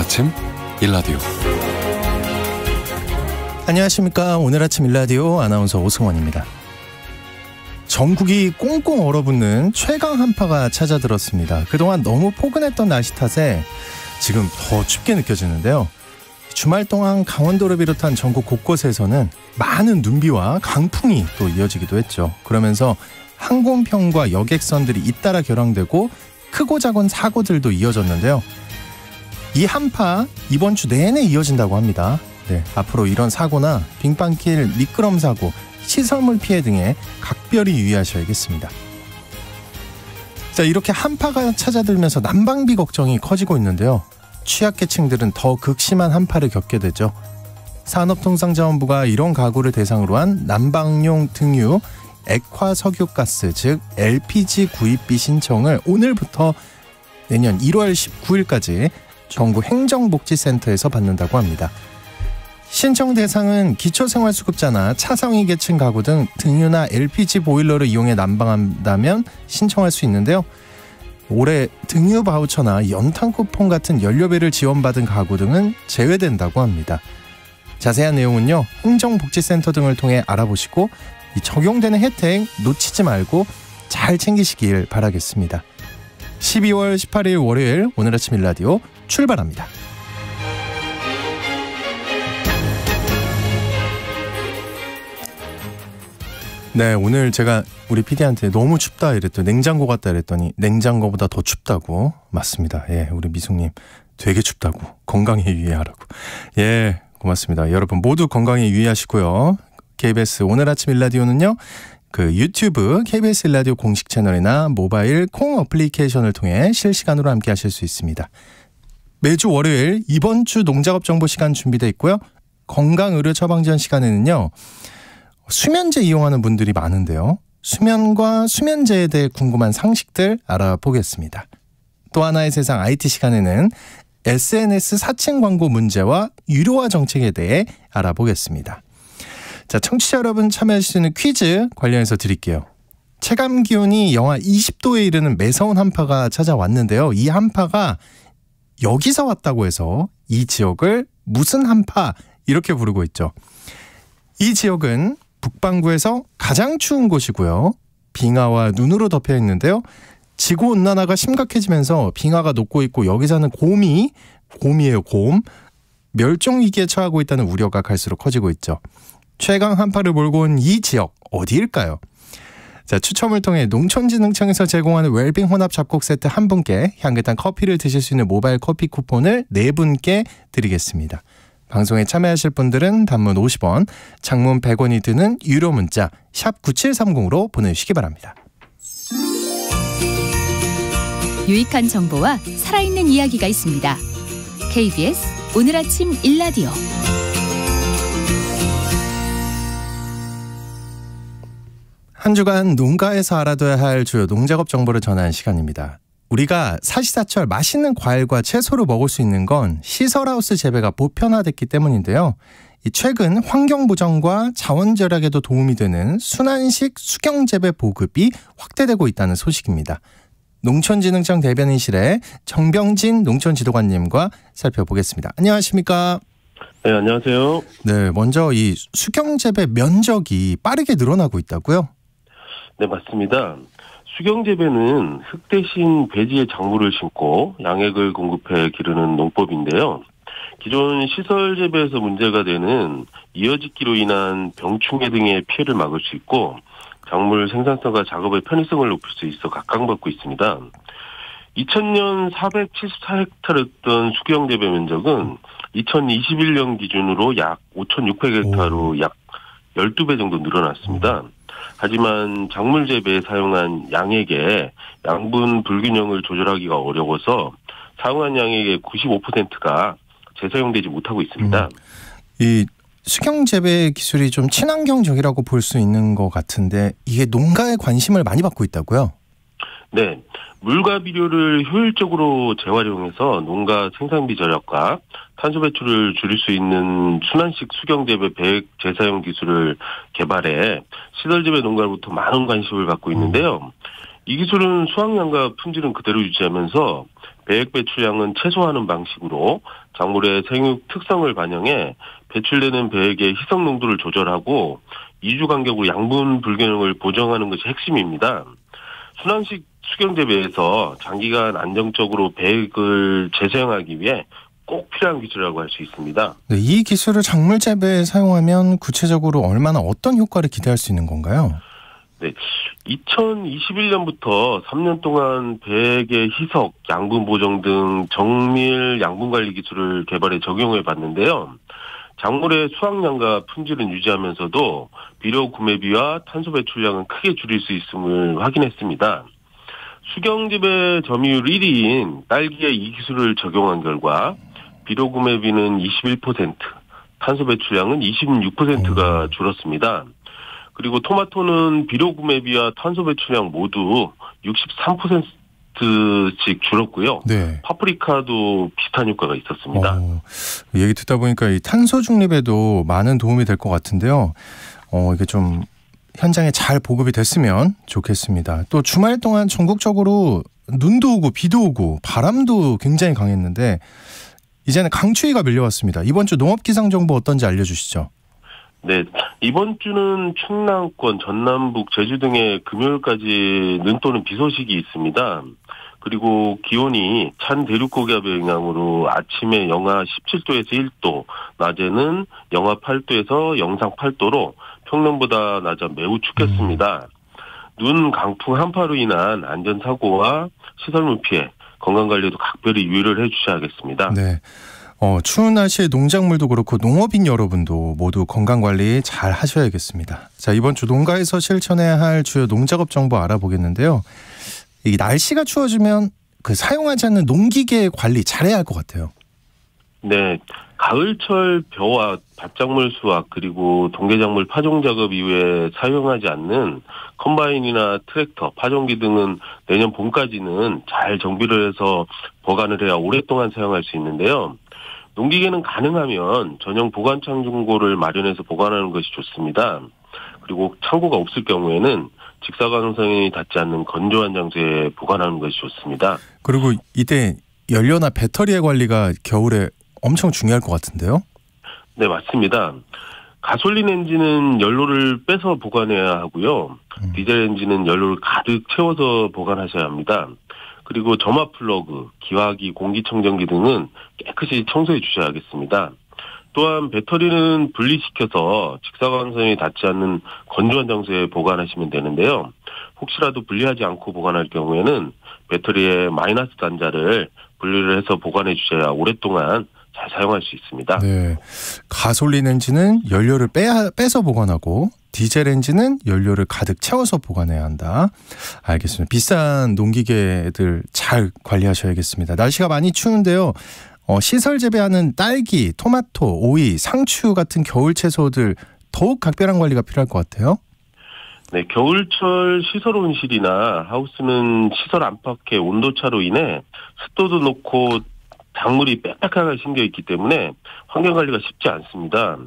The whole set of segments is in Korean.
아침 일라디오. 안녕하십니까. 오늘 아침 일라디오 아나운서 오승원입니다. 전국이 꽁꽁 얼어붙는 최강 한파가 찾아들었습니다. 그동안 너무 포근했던 날씨 탓에 지금 더 춥게 느껴지는데요. 주말 동안 강원도를 비롯한 전국 곳곳에서는 많은 눈비와 강풍이 또 이어지기도 했죠. 그러면서 항공편과 여객선들이 잇따라 결항되고 크고 작은 사고들도 이어졌는데요. 이 한파 이번 주 내내 이어진다고 합니다. 네, 앞으로 이런 사고나 빙판길 미끄럼 사고, 시설물 피해 등에 각별히 유의하셔야겠습니다. 자, 이렇게 한파가 찾아들면서 난방비 걱정이 커지고 있는데요. 취약계층들은 더 극심한 한파를 겪게 되죠. 산업통상자원부가 이런 가구를 대상으로 한 난방용 등유, 액화석유가스 즉 LPG 구입비 신청을 오늘부터 내년 1월 19일까지 전국 행정복지센터에서 받는다고 합니다. 신청 대상은 기초생활수급자나 차상위 계층 가구 등 등유나 LPG 보일러를 이용해 난방한다면 신청할 수 있는데요. 올해 등유 바우처나 연탄 쿠폰 같은 연료비를 지원받은 가구 등은 제외된다고 합니다. 자세한 내용은요, 행정복지센터 등을 통해 알아보시고 이 적용되는 혜택 놓치지 말고 잘 챙기시길 바라겠습니다. 12월 18일 월요일 오늘 아침 일라디오 출발합니다. 네, 오늘 제가 우리 PD한테 너무 춥다 이랬더니 냉장고 같다 이랬더니 냉장고보다 더 춥다고. 맞습니다. 예, 우리 미숙님 되게 춥다고, 건강에 유의하라고. 예, 고맙습니다. 여러분 모두 건강에 유의하시고요. KBS 오늘 아침 일라디오는요, 그 유튜브 KBS 일라디오 공식 채널이나 모바일 콩 어플리케이션을 통해 실시간으로 함께 하실 수 있습니다. 매주 월요일 이번 주 농작업 정보 시간 준비되어 있고요. 건강의료 처방전 시간에는요, 수면제 이용하는 분들이 많은데요. 수면과 수면제에 대해 궁금한 상식들 알아보겠습니다. 또 하나의 세상 IT 시간에는 SNS 사칭 광고 문제와 유료화 정책에 대해 알아보겠습니다. 자, 청취자 여러분 참여하실 수 있는 퀴즈 관련해서 드릴게요. 체감 기온이 영하 20도에 이르는 매서운 한파가 찾아왔는데요. 이 한파가 여기서 왔다고 해서 이 지역을 무슨 한파 이렇게 부르고 있죠. 이 지역은 북반구에서 가장 추운 곳이고요. 빙하와 눈으로 덮여 있는데요. 지구온난화가 심각해지면서 빙하가 녹고 있고 여기 사는 곰이에요, 곰. 멸종위기에 처하고 있다는 우려가 갈수록 커지고 있죠. 최강 한파를 몰고 온 이 지역 어디일까요? 자, 추첨을 통해 농촌진흥청에서 제공하는 웰빙 혼합 잡곡 세트 한 분께 향긋한 커피를 드실 수 있는 모바일 커피 쿠폰을 4분께 드리겠습니다. 방송에 참여하실 분들은 단문 50원, 장문 100원이 드는 유료 문자 샵 9730으로 보내주시기 바랍니다. 유익한 정보와 살아있는 이야기가 있습니다. KBS 오늘 아침 일라디오. 한 주간 농가에서 알아둬야 할 주요 농작업 정보를 전하는 시간입니다. 우리가 사시사철 맛있는 과일과 채소를 먹을 수 있는 건 시설하우스 재배가 보편화됐기 때문인데요. 최근 환경보전과 자원절약에도 도움이 되는 순환식 수경재배 보급이 확대되고 있다는 소식입니다. 농촌진흥청 대변인실의 정병진 농촌지도관님과 살펴보겠습니다. 안녕하십니까? 네, 안녕하세요. 네, 먼저 이 수경재배 면적이 빠르게 늘어나고 있다고요? 네, 맞습니다. 수경재배는 흙 대신 배지에 작물을 심고 양액을 공급해 기르는 농법인데요. 기존 시설재배에서 문제가 되는 이어짓기로 인한 병충해 등의 피해를 막을 수 있고 작물 생산성과 작업의 편의성을 높일 수 있어 각광받고 있습니다. 2000년 474헥타르였던 수경재배 면적은 2021년 기준으로 약 5,600헥타르로 약 12배 정도 늘어났습니다. 하지만 작물 재배에 사용한 양액의 양분 불균형을 조절하기가 어려워서 사용한 양액의 95%가 재사용되지 못하고 있습니다. 이 수경재배 기술이 좀 친환경적이라고 볼 수 있는 것 같은데 이게 농가의 관심을 많이 받고 있다고요? 네. 물과 비료를 효율적으로 재활용해서 농가 생산비 절약과 탄소 배출을 줄일 수 있는 순환식 수경재배 배액 재사용 기술을 개발해 시설재배 농가로부터 많은 관심을 받고 있는데요. 이 기술은 수확량과 품질은 그대로 유지하면서 배액 배출량은 최소화하는 방식으로 작물의 생육 특성을 반영해 배출되는 배액의 희석 농도를 조절하고 2주 간격으로 양분 불균형을 보정하는 것이 핵심입니다. 순환식 수경재배에서 장기간 안정적으로 배액을 재사용하기 위해 꼭 필요한 기술이라고 할 수 있습니다. 네, 이 기술을 작물 재배에 사용하면 구체적으로 얼마나 어떤 효과를 기대할 수 있는 건가요? 네, 2021년부터 3년 동안 배액의 희석, 양분 보정 등 정밀 양분 관리 기술을 개발해 적용해 봤는데요. 작물의 수확량과 품질은 유지하면서도 비료 구매비와 탄소 배출량은 크게 줄일 수 있음을 확인했습니다. 수경재배 점유율 1위인 딸기에 이 기술을 적용한 결과 비료 구매비는 21%, 탄소 배출량은 26%가 줄었습니다. 그리고 토마토는 비료 구매비와 탄소 배출량 모두 63%씩 줄었고요. 네. 파프리카도 비슷한 효과가 있었습니다. 얘기 듣다 보니까 이 탄소 중립에도 많은 도움이 될 것 같은데요. 이게 좀 현장에 잘 보급이 됐으면 좋겠습니다. 또 주말 동안 전국적으로 눈도 오고 비도 오고 바람도 굉장히 강했는데 이제는 강추위가 밀려왔습니다. 이번 주 농업기상정보 어떤지 알려주시죠. 네, 이번 주는 충남권, 전남북, 제주 등의 금요일까지 눈 또는 비 소식이 있습니다. 그리고 기온이 찬 대륙고기압의 영향으로 아침에 영하 17도에서 1도, 낮에는 영하 8도에서 영상 8도로 평년보다 낮아 매우 춥겠습니다. 눈, 강풍, 한파로 인한 안전사고와 시설물 피해, 건강관리도 각별히 유의를 해주셔야겠습니다. 네. 추운 날씨에 농작물도 그렇고 농업인 여러분도 모두 건강관리 잘 하셔야겠습니다. 자, 이번 주 농가에서 실천해야 할 주요 농작업 정보 알아보겠는데요. 이 날씨가 추워지면 사용하지 않는 농기계 관리 잘해야 할 것 같아요. 네, 가을철 벼와 밭작물 수확 그리고 동계작물 파종 작업 이후에 사용하지 않는 컴바인이나 트랙터, 파종기 등은 내년 봄까지는 잘 정비를 해서 보관을 해야 오랫동안 사용할 수 있는데요. 농기계는 가능하면 전용 보관 창고를 마련해서 보관하는 것이 좋습니다. 그리고 창고가 없을 경우에는 직사광선이 닿지 않는 건조한 장소에 보관하는 것이 좋습니다. 그리고 이때 연료나 배터리의 관리가 겨울에 엄청 중요할 것 같은데요? 네, 맞습니다. 가솔린 엔진은 연료를 빼서 보관해야 하고요. 디젤 엔진은 연료를 가득 채워서 보관하셔야 합니다. 그리고 점화 플러그, 기화기, 공기청정기 등은 깨끗이 청소해 주셔야겠습니다. 또한 배터리는 분리시켜서 직사광선이 닿지 않는 건조한 장소에 보관하시면 되는데요. 혹시라도 분리하지 않고 보관할 경우에는 배터리의 마이너스 단자를 분리를 해서 보관해 주셔야 오랫동안 잘 사용할 수 있습니다. 네, 가솔린 엔진은 연료를 빼서 보관하고 디젤 엔진은 연료를 가득 채워서 보관해야 한다. 알겠습니다. 비싼 농기계들 잘 관리하셔야겠습니다. 날씨가 많이 추운데요. 시설 재배하는 딸기, 토마토, 오이, 상추 같은 겨울 채소들 더욱 각별한 관리가 필요할 것 같아요. 네, 겨울철 시설 온실이나 하우스는 시설 안팎의 온도차로 인해 습도도 높고 작물이 빽빽하게 심겨 있기 때문에 환경 관리가 쉽지 않습니다.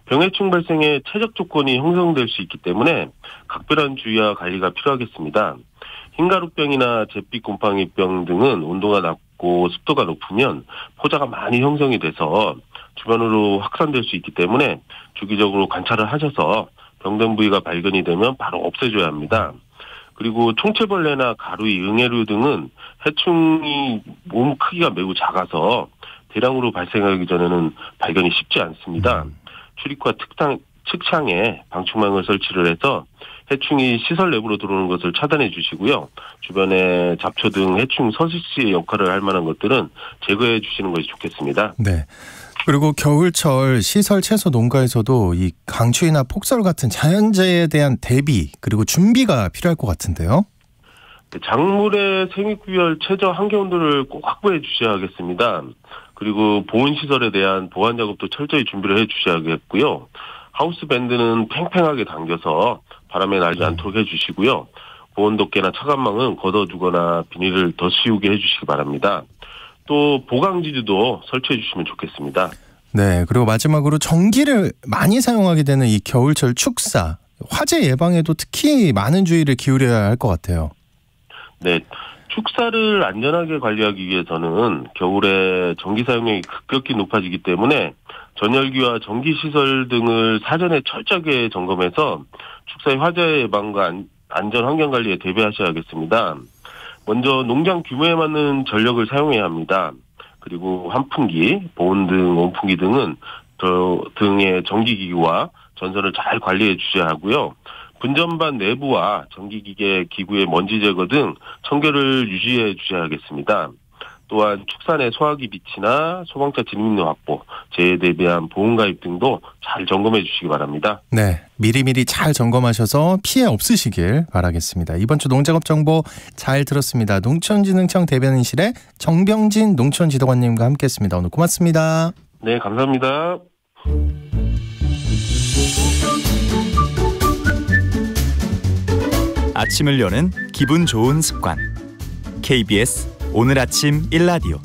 병해충 발생의 최적 조건이 형성될 수 있기 때문에 각별한 주의와 관리가 필요하겠습니다. 흰가루병이나 잿빛 곰팡이병 등은 온도가 낮고 습도가 높으면 포자가 많이 형성이 돼서 주변으로 확산될 수 있기 때문에 주기적으로 관찰을 하셔서 병든 부위가 발견이 되면 바로 없애줘야 합니다. 그리고 총체벌레나 가루이, 응애류 등은 해충이 몸 크기가 매우 작아서 대량으로 발생하기 전에는 발견이 쉽지 않습니다. 출입과 측창에 방충망을 설치를 해서 해충이 시설 내부로 들어오는 것을 차단해 주시고요. 주변에 잡초 등 해충 서식지의 역할을 할 만한 것들은 제거해 주시는 것이 좋겠습니다. 네. 그리고 겨울철 시설 채소 농가에서도 이 강추위나 폭설 같은 자연재해에 대한 대비 그리고 준비가 필요할 것 같은데요. 작물의 생육비열 최저 한계 온도를 꼭 확보해 주셔야겠습니다. 그리고 보온시설에 대한 보안 작업도 철저히 준비를 해 주셔야겠고요. 하우스 밴드는 팽팽하게 당겨서 바람에 날지 않도록 해주시고요. 보온덮개나 차간망은 걷어두거나 비닐을 더 씌우게 해주시기 바랍니다. 또 보강지주도 설치해 주시면 좋겠습니다. 네, 그리고 마지막으로 전기를 많이 사용하게 되는 이 겨울철 축사, 화재 예방에도 특히 많은 주의를 기울여야 할 것 같아요. 네. 축사를 안전하게 관리하기 위해서는 겨울에 전기 사용량이 급격히 높아지기 때문에 전열기와 전기시설 등을 사전에 철저하게 점검해서 축사의 화재 예방과 안전 환경 관리에 대비하셔야겠습니다. 먼저 농장 규모에 맞는 전력을 사용해야 합니다. 그리고 환풍기, 보온등, 온풍기 등의 전기기구와 전선을 잘 관리해 주셔야 하고요. 분전반 내부와 전기기계 기구의 먼지 제거 등 청결을 유지해 주셔야겠습니다. 또한 축산의 소화기 비치나 소방차 진입로 확보, 재해에 대비한 보험 가입 등도 잘 점검해 주시기 바랍니다. 네, 미리미리 잘 점검하셔서 피해 없으시길 바라겠습니다. 이번 주 농작업 정보 잘 들었습니다. 농촌진흥청 대변인실의 정병진 농촌지도관님과 함께했습니다. 오늘 고맙습니다. 네, 감사합니다. 아침을 여는 기분 좋은 습관. KBS 오늘 아침 1라디오.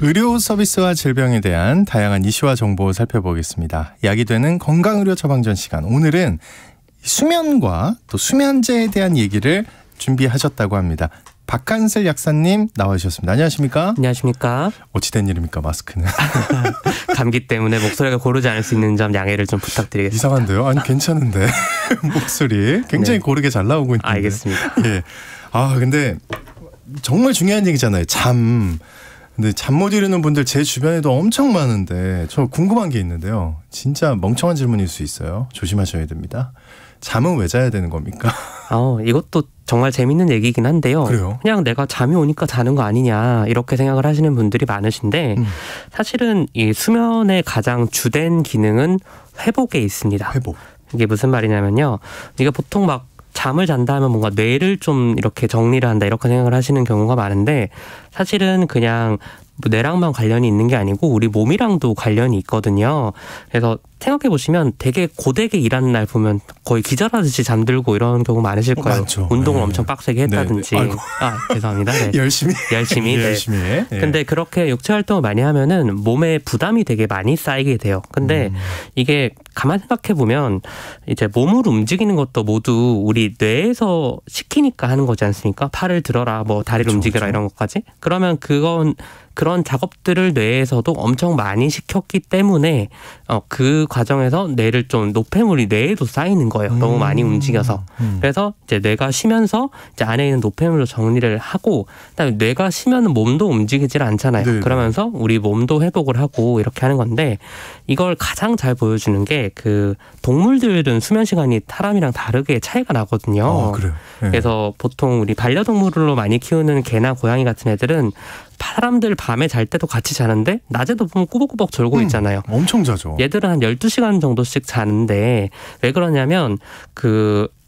의료 서비스와 질병에 대한 다양한 이슈와 정보 살펴보겠습니다. 약이 되는 건강의료 처방전 시간. 오늘은 수면과 또 수면제에 대한 얘기를 준비하셨다고 합니다. 박한슬 약사님 나와주셨습니다. 안녕하십니까? 안녕하십니까? 어찌된 일입니까, 마스크는? 감기 때문에 목소리가 고르지 않을 수 있는 점 양해를 좀 부탁드리겠습니다. 이상한데요? 아니 괜찮은데 목소리 굉장히 네. 고르게 잘 나오고 있는데. 알겠습니다. 예. 아 근데 정말 중요한 얘기잖아요. 잠. 근데 잠 못 이루는 분들 제 주변에도 엄청 많은데 저 궁금한 게 있는데요. 진짜 멍청한 질문일 수 있어요. 조심하셔야 됩니다. 잠은 왜 자야 되는 겁니까? 이것도 정말 재밌는 얘기긴 한데요. 그래요? 그냥 내가 잠이 오니까 자는 거 아니냐 이렇게 생각을 하시는 분들이 많으신데 사실은 이 수면의 가장 주된 기능은 회복에 있습니다. 회복. 이게 무슨 말이냐면요. 이게 보통 막 잠을 잔다 하면 뭔가 뇌를 좀 이렇게 정리를 한다 이렇게 생각을 하시는 경우가 많은데 사실은 그냥 뇌랑만 관련이 있는 게 아니고 우리 몸이랑도 관련이 있거든요. 그래서 생각해 보시면 되게 고되게 일하는 날 보면 거의 기절하듯이 잠들고 이런 경우 많으실 거예요. 많죠. 운동을 네. 엄청 빡세게 했다든지. 네. 죄송합니다. 네. 열심히. 네. 열심히 해. 예. 근데 그렇게 육체 활동을 많이 하면은 몸에 부담이 되게 많이 쌓이게 돼요. 근데 이게 가만 생각해 보면 이제 몸을 움직이는 것도 모두 우리 뇌에서 시키니까 하는 거지 않습니까? 팔을 들어라, 뭐 다리를 그렇죠, 움직여라 그렇죠. 이런 것까지. 그러면 그런 작업들을 뇌에서도 엄청 많이 시켰기 때문에 그 과정에서 뇌를 좀 노폐물이 뇌에도 쌓이는 거예요. 너무 많이 움직여서. 그래서 이제 뇌가 쉬면서 이제 안에 있는 노폐물로 정리를 하고 그다음에 뇌가 쉬면은 몸도 움직이질 않잖아요. 네, 그러면서 우리 몸도 회복을 하고 이렇게 하는 건데 이걸 가장 잘 보여주는 게 그 동물들은 수면 시간이 사람이랑 다르게 차이가 나거든요. 그래요. 예. 그래서 보통 우리 반려동물로 많이 키우는 개나 고양이 같은 애들은 사람들 밤에 잘 때도 같이 자는데 낮에도 보면 꾸벅꾸벅 졸고 있잖아요. 엄청 자죠. 얘들은 한 12시간 정도씩 자는데 왜 그러냐면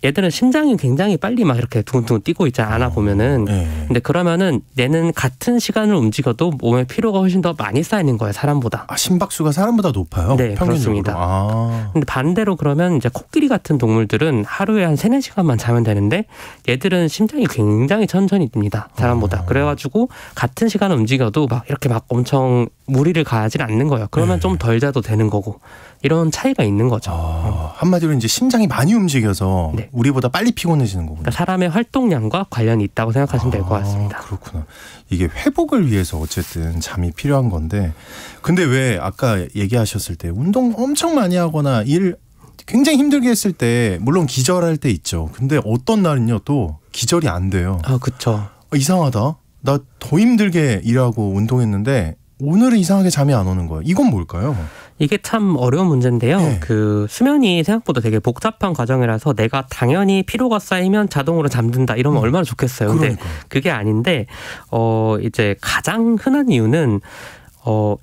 얘들은 심장이 굉장히 빨리 막 이렇게 두근두근 뛰고 있잖아, 안아보면은. 예. 근데 그러면은 얘는 같은 시간을 움직여도 몸에 피로가 훨씬 더 많이 쌓이는 거예요, 사람보다. 심박수가 사람보다 높아요? 네, 평균적으로. 그렇습니다. 근데 반대로 그러면 이제 코끼리 같은 동물들은 하루에 한 3-4시간만 자면 되는데 얘들은 심장이 굉장히 천천히 뜁니다, 사람보다. 그래가지고 같은 시간을 움직여도 막 이렇게 막 엄청 무리를 가하지 않는 거예요. 그러면 좀 덜 자도 되는 거고. 이런 차이가 있는 거죠. 한마디로 이제 심장이 많이 움직여서 네. 우리보다 빨리 피곤해지는 거군요. 그러니까 사람의 활동량과 관련이 있다고 생각하시면 될 것 같습니다. 그렇구나. 이게 회복을 위해서 어쨌든 잠이 필요한 건데 근데 왜 아까 얘기하셨을 때 운동 엄청 많이 하거나 일 굉장히 힘들게 했을 때 물론 기절할 때 있죠. 근데 어떤 날은요 또 기절이 안 돼요. 그렇죠. 이상하다. 나 더 힘들게 일하고 운동했는데 오늘은 이상하게 잠이 안 오는 거예요. 이건 뭘까요? 이게 참 어려운 문제인데요. 네. 그 수면이 생각보다 되게 복잡한 과정이라서 내가 당연히 피로가 쌓이면 자동으로 잠든다 이러면 얼마나 좋겠어요. 근데 그러니까요. 그게 아닌데 이제 가장 흔한 이유는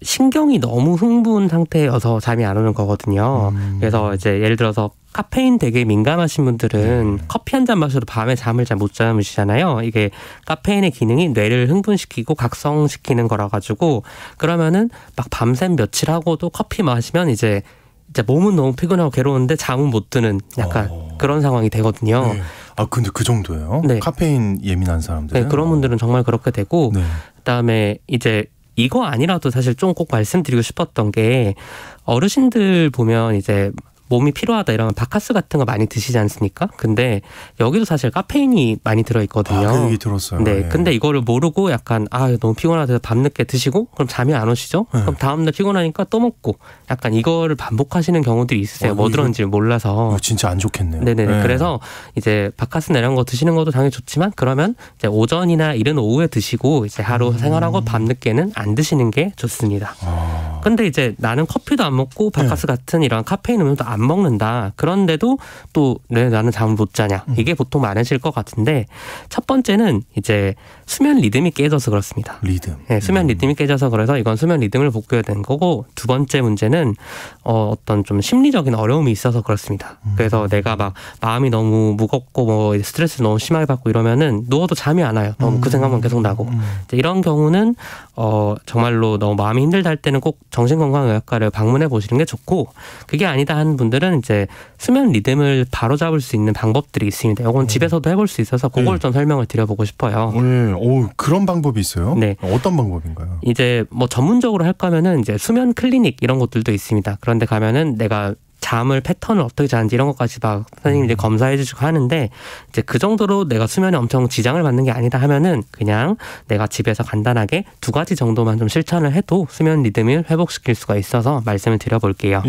신경이 너무 흥분 상태여서 잠이 안 오는 거거든요. 그래서 이제 예를 들어서 카페인 되게 민감하신 분들은 커피 한 잔 마셔도 밤에 잠을 잘 못 주무시잖아요. 이게 카페인의 기능이 뇌를 흥분시키고 각성시키는 거라 가지고 그러면은 막 밤샘 며칠 하고도 커피 마시면 이제 몸은 너무 피곤하고 괴로운데 잠은 못 드는 약간 그런 상황이 되거든요. 네. 근데 그 정도예요? 네. 카페인 예민한 사람들. 네, 그런 분들은 정말 그렇게 되고 네. 그다음에 이제 이거 아니라도 사실 좀 꼭 말씀드리고 싶었던 게 어르신들 보면 이제 몸이 피로하다 이러면 바카스 같은 거 많이 드시지 않습니까? 근데 여기도 사실 카페인이 많이 들어있거든요. 그 얘기 들었어요. 네, 예. 근데 이거를 모르고 약간 너무 피곤하다 밤늦게 드시고 그럼 잠이 안 오시죠? 그럼 다음날 피곤하니까 또 먹고 약간 이거를 반복하시는 경우들이 있으세요. 뭐 들었는지 몰라서. 진짜 안 좋겠네요. 네네네. 예. 그래서 이제 바카스나 이런 거 드시는 것도 당연히 좋지만 그러면 이제 오전이나 이른 오후에 드시고 이제 하루 생활하고 밤늦게는 안 드시는 게 좋습니다. 근데 이제 나는 커피도 안 먹고 바카스 같은 이런 카페인 음료도 안 먹는다. 그런데도 또 왜 나는 잠을 못 자냐. 이게 보통 많으실 것 같은데 첫 번째는 이제 수면 리듬이 깨져서 그렇습니다. 리듬. 네, 수면 리듬이 깨져서 그래서 이건 수면 리듬을 복구해야 되는 거고 두 번째 문제는 어떤 좀 심리적인 어려움이 있어서 그렇습니다. 그래서 내가 막 마음이 너무 무겁고 뭐 스트레스 너무 심하게 받고 이러면은 누워도 잠이 안 와요. 너무 그 생각만 계속 나고 이제 이런 경우는 정말로 너무 마음이 힘들다 할 때는 꼭 정신건강의학과를 방문해 보시는 게 좋고 그게 아니다 하는 분들은 이제 수면 리듬을 바로잡을 수 있는 방법들이 있습니다. 이건 집에서도 해볼 수 있어서 그걸 좀 설명을 드려보고 싶어요. 그런 방법이 있어요? 네. 어떤 방법인가요? 이제 뭐 전문적으로 할 거면은 이제 수면 클리닉 이런 것들도 있습니다. 그런데 가면은 내가 잠을 패턴을 어떻게 자는지 이런 것까지 막 선생님들이 검사해 주시고 하는데 이제 그 정도로 내가 수면에 엄청 지장을 받는 게 아니다 하면은 그냥 내가 집에서 간단하게 2가지 정도만 좀 실천을 해도 수면 리듬을 회복시킬 수가 있어서 말씀을 드려볼게요.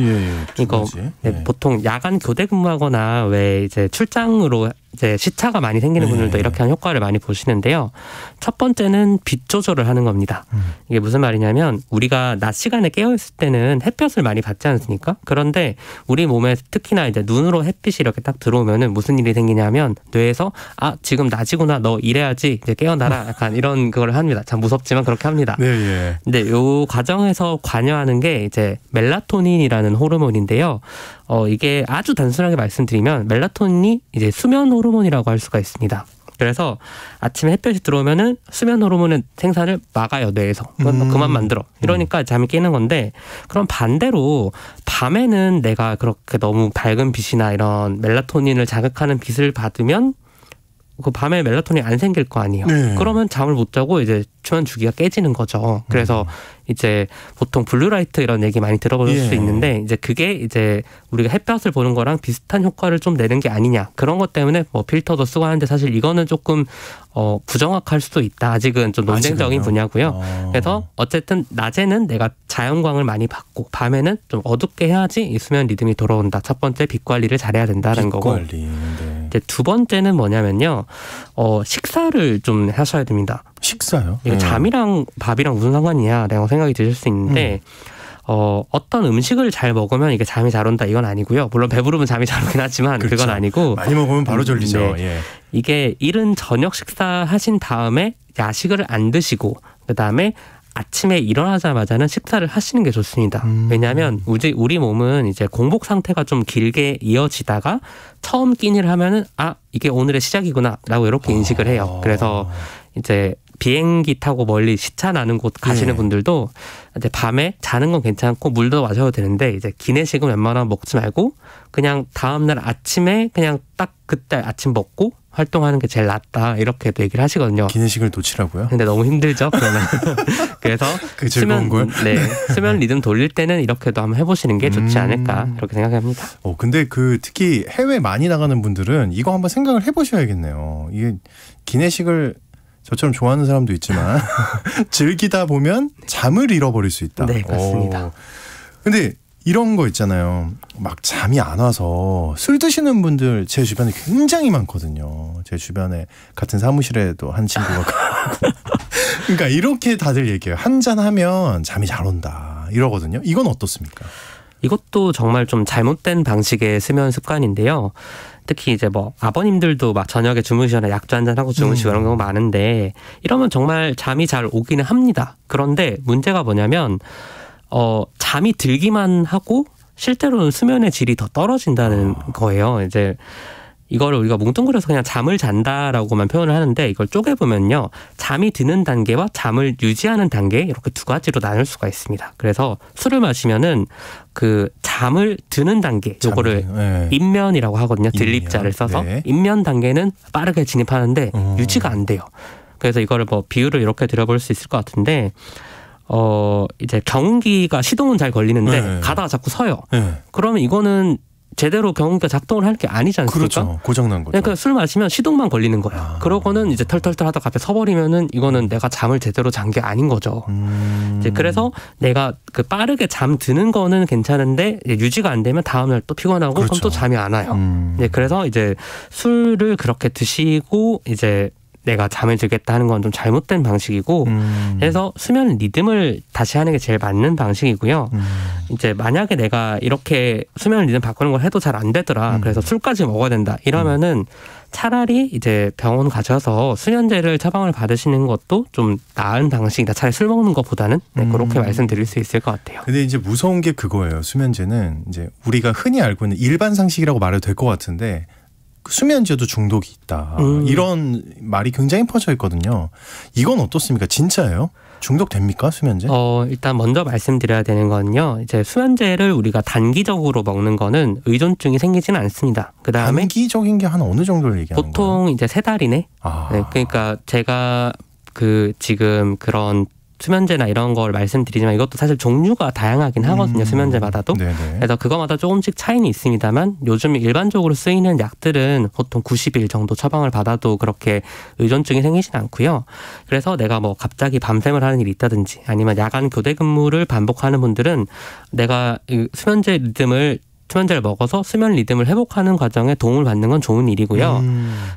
이거 보통 야간 교대 근무하거나 왜 이제 출장으로 이제 시차가 많이 생기는 분들도 이렇게 한 효과를 많이 보시는데요. 첫 번째는 빛 조절을 하는 겁니다. 이게 무슨 말이냐면 우리가 낮 시간에 깨어있을 때는 햇볕을 많이 받지 않습니까? 그런데 우리 몸에 특히나 이제 눈으로 햇빛이 이렇게 딱 들어오면은 무슨 일이 생기냐면 뇌에서 지금 낮이구나 너 이래야지 이제 깨어나라 약간 이런 그걸 합니다. 참 무섭지만 그렇게 합니다. 네. 근데 요 과정에서 관여하는 게 이제 멜라토닌이라는 호르몬인데요. 이게 아주 단순하게 말씀드리면 멜라토닌이 이제 수면 호르몬이라고 할 수가 있습니다. 그래서 아침에 햇볕이 들어오면은 수면 호르몬의 생산을 막아요, 뇌에서. 그만 만들어. 이러니까 잠이 깨는 건데 그럼 반대로 밤에는 내가 그렇게 너무 밝은 빛이나 이런 멜라토닌을 자극하는 빛을 받으면 그 밤에 멜라토닌이 안 생길 거 아니에요. 그러면 잠을 못 자고 이제 수면 주기가 깨지는 거죠. 그래서 이제 보통 블루라이트 이런 얘기 많이 들어볼 수 있는데 이제 그게 이제 우리가 햇볕을 보는 거랑 비슷한 효과를 좀 내는 게 아니냐. 그런 것 때문에 뭐 필터도 쓰고 하는데 사실 이거는 조금 부정확할 수도 있다. 아직은 좀 논쟁적인 분야고요. 그래서 어쨌든 낮에는 내가 자연광을 많이 받고 밤에는 좀 어둡게 해야지 이 수면 리듬이 돌아온다. 첫 번째 빛 관리를 잘해야 된다는 거고. 이제 두 번째는 뭐냐면요. 식사를 좀 하셔야 됩니다. 식사요? 이게 잠이랑 밥이랑 무슨 상관이냐라고 생각이 드실 수 있는데 어떤 음식을 잘 먹으면 이게 잠이 잘 온다 이건 아니고요. 물론 배부르면 잠이 잘 오긴 하지만 그렇죠. 그건 아니고 많이 먹으면 바로 졸리죠. 이게 이른 저녁 식사하신 다음에 야식을 안 드시고 그다음에 아침에 일어나자마자는 식사를 하시는 게 좋습니다. 왜냐하면 우리 몸은 이제 공복 상태가 좀 길게 이어지다가 처음 끼니를 하면은 이게 오늘의 시작이구나라고 이렇게 인식을 해요. 그래서 이제 비행기 타고 멀리 시차 나는 곳 가시는 분들도 이제 밤에 자는 건 괜찮고 물도 마셔도 되는데 이제 기내식은 웬만하면 먹지 말고 그냥 다음날 아침에 그냥 딱 그때 아침 먹고 활동하는 게 제일 낫다 이렇게도 얘기를 하시거든요. 기내식을 놓치라고요? 근데 너무 힘들죠. 그러면 그래서 그 즐거운 걸? 수면 리듬 돌릴 때는 이렇게도 한번 해보시는 게 좋지 않을까 그렇게 생각합니다. 근데 특히 해외 많이 나가는 분들은 이거 한번 생각을 해보셔야겠네요. 이게 기내식을 저처럼 좋아하는 사람도 있지만 즐기다 보면 잠을 잃어버릴 수 있다. 네, 맞습니다. 근데 이런 거 있잖아요. 막 잠이 안 와서 술 드시는 분들 제 주변에 굉장히 많거든요. 제 주변에 같은 사무실에도 한 친구가 그러니까 이렇게 다들 얘기해요. 한잔 하면 잠이 잘 온다 이러거든요. 이건 어떻습니까? 이것도 정말 좀 잘못된 방식의 수면 습관인데요. 특히 이제 뭐 아버님들도 막 저녁에 주무시거나 약주 한잔 하고 주무시고 이런 경우 많은데 이러면 정말 잠이 잘 오기는 합니다. 그런데 문제가 뭐냐면 잠이 들기만 하고 실제로는 수면의 질이 더 떨어진다는 거예요. 이제 이거를 우리가 뭉뚱그려서 그냥 잠을 잔다라고만 표현을 하는데 이걸 쪼개보면요. 잠이 드는 단계와 잠을 유지하는 단계 이렇게 2가지로 나눌 수가 있습니다. 그래서 술을 마시면은 그 잠을 드는 단계 요거를 인면이라고 하거든요. 들립자를 써서. 인면 단계는 빠르게 진입하는데 유지가 안 돼요. 그래서 이거를 뭐 비유를 이렇게 드려볼 수 있을 것 같은데 이제 경운기가 시동은 잘 걸리는데 가다가 자꾸 서요. 그러면 이거는 제대로 경운기가 작동을 할 게 아니지 않습니까? 그렇죠. 고장난 거죠. 그러니까 술 마시면 시동만 걸리는 거예요. 그러고는 이제 털털털 하다가 앞에 서버리면은 이거는 내가 잠을 제대로 잔 게 아닌 거죠. 이제 그래서 내가 그 빠르게 잠 드는 거는 괜찮은데 유지가 안 되면 다음날 또 피곤하고 그렇죠. 그럼 또 잠이 안 와요. 네, 그래서 이제 술을 그렇게 드시고 이제 내가 잠을 들겠다 하는 건 좀 잘못된 방식이고 그래서 수면 리듬을 다시 하는 게 제일 맞는 방식이고요. 이제 만약에 내가 이렇게 수면 리듬 바꾸는 걸 해도 잘 안 되더라. 그래서 술까지 먹어야 된다. 이러면은 차라리 이제 병원 가셔서 수면제를 처방을 받으시는 것도 좀 나은 방식이다. 차라리 술 먹는 것보다는 네, 그렇게 말씀드릴 수 있을 것 같아요. 근데 이제 무서운 게 그거예요. 수면제는 이제 우리가 흔히 알고 있는 일반 상식이라고 말해도 될 것 같은데 수면제도 중독이 있다. 이런 말이 굉장히 퍼져 있거든요. 이건 어떻습니까? 진짜예요? 중독됩니까? 수면제? 일단 먼저 말씀드려야 되는 건요. 이제 수면제를 우리가 단기적으로 먹는 거는 의존증이 생기지는 않습니다. 그다음에 단기적인 게 한 어느 정도를 얘기하는 거예요? 보통 이제 3달이네. 네, 그러니까 제가 지금 그런 수면제나 이런 걸 말씀드리지만 이것도 사실 종류가 다양하긴 하거든요. 수면제마다도. 네네. 그래서 그거마다 조금씩 차이는 있습니다만 요즘 일반적으로 쓰이는 약들은 보통 90일 정도 처방을 받아도 그렇게 의존증이 생기진 않고요. 그래서 내가 뭐 갑자기 밤샘을 하는 일이 있다든지 아니면 야간 교대 근무를 반복하는 분들은 내가 수면제 리듬을 수면제를 먹어서 수면 리듬을 회복하는 과정에 도움을 받는 건 좋은 일이고요.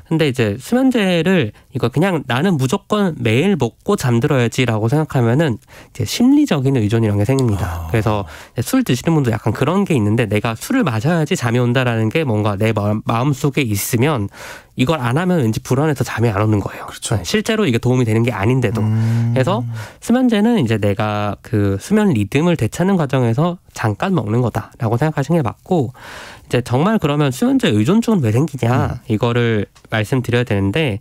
근데 이제 수면제를 이거 그냥 나는 무조건 매일 먹고 잠들어야지라고 생각하면은 이제 심리적인 의존이라는 게 생깁니다. 그래서 술 드시는 분도 약간 그런 게 있는데 내가 술을 마셔야지 잠이 온다라는 게 뭔가 내 마음 속에 있으면 이걸 안 하면 왠지 불안해서 잠이 안 오는 거예요. 그렇죠. 실제로 이게 도움이 되는 게 아닌데도. 그래서 수면제는 이제 내가 그 수면 리듬을 되찾는 과정에서 잠깐 먹는 거다라고 생각하시는 게 맞고 이제 정말 그러면 수면제 의존증은 왜 생기냐 이거를 말씀드려야 되는데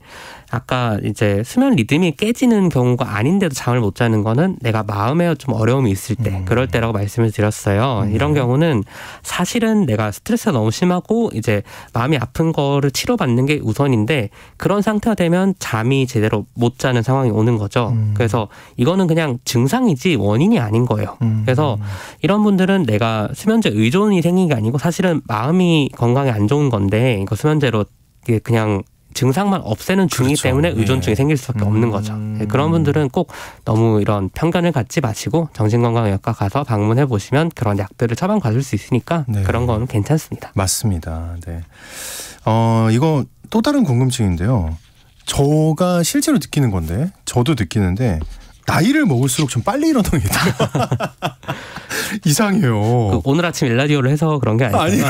아까 이제 수면 리듬이 깨지는 경우가 아닌데도 잠을 못 자는 거는 내가 마음에 좀 어려움이 있을 때 그럴 때라고 말씀을 드렸어요. 이런 경우는 사실은 내가 스트레스가 너무 심하고 이제 마음이 아픈 거를 치료받는 게 우선인데 그런 상태가 되면 잠이 제대로 못 자는 상황이 오는 거죠. 그래서 이거는 그냥 증상이지 원인이 아닌 거예요. 그래서 이런 분들은 내가 수면제 의존이 생긴 게 아니고 사실은 마음이 건강에 안 좋은 건데 이거 수면제로 그냥 증상만 없애는 중이기 그렇죠. 때문에 의존증이 생길 수밖에 없는 거죠. 그런 분들은 꼭 너무 이런 편견을 갖지 마시고 정신건강의학과 가서 방문해 보시면 그런 약들을 처방받을 수 있으니까 네. 그런 거는 괜찮습니다. 맞습니다. 네. 이거 또 다른 궁금증인데요. 저가 실제로 느끼는 건데 저도 느끼는데 나이를 먹을수록 좀 빨리 일어나게 돼요. 이상해요. 오늘 아침 일라디오를 해서 그런 게 아니에요. 아니요.